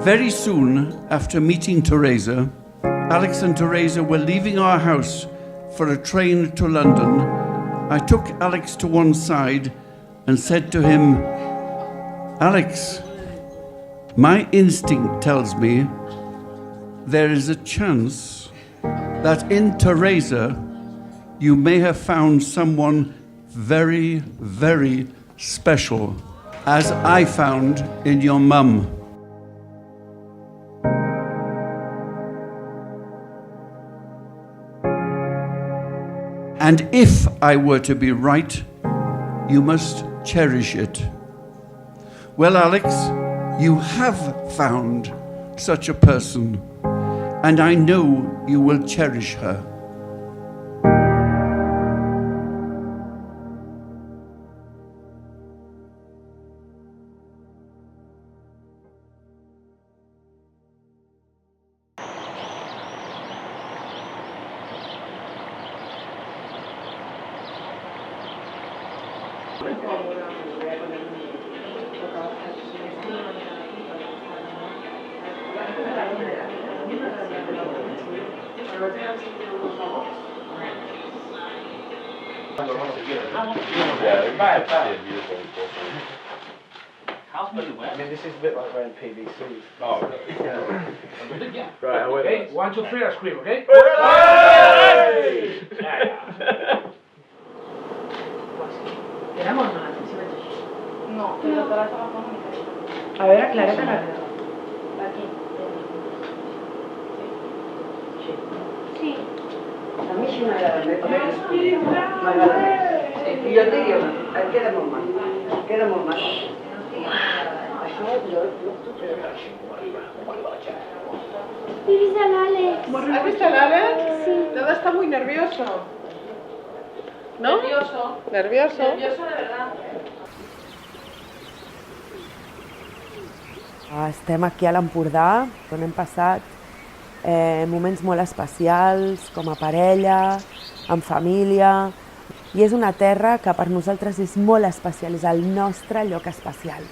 Very soon after meeting Teresa, Alex and Teresa were leaving our house for a train to London. I took Alex to one side and said to him, Alex, my instinct tells me there is a chance that in Teresa you may have found someone very, very special, as I found in your mum. And if I were to be right, you must cherish it. Well, Alex, you have found such a person, and I know you will cherish her. I mean, this is a bit like wearing PVC. Oh, yeah. Right, I wait. Okay, 1, 2, 3, I scream, okay? Era molt mal, si vaig així. No, però te l'has agafat una mica. A veure, aclara't la veu. Aquí. Sí. A mi sí m'agrada més, perquè m'agrada més. I jo et diria, et queda molt mal. Queda molt mal. Això jo... Teresa Alex. ¿Has visto a Alex? Sí. Todo está muy nervioso. ¿No? Nervioso. Nervioso. Nervioso de verdad. Estem aquí a l'Empordà, on hem passat moments molt especials, com a parella, en família, i és una terra que per nosaltres és molt especial, és el nostre lloc especial.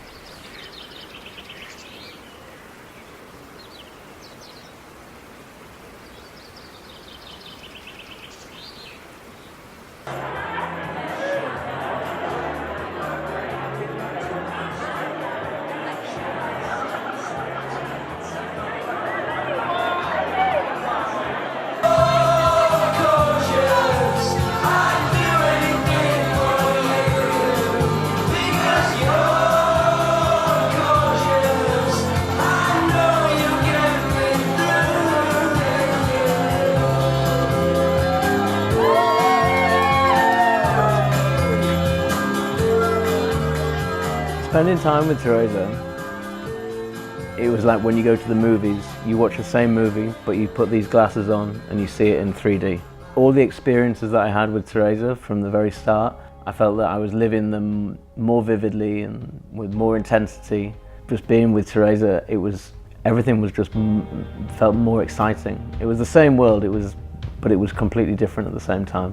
Spending time with Teresa, it was like when you go to the movies, you watch the same movie, but you put these glasses on and you see it in 3D. All the experiences that I had with Teresa from the very start, I felt that I was living them more vividly and with more intensity. Just being with Teresa, everything was just felt more exciting. It was the same world, but it was completely different at the same time.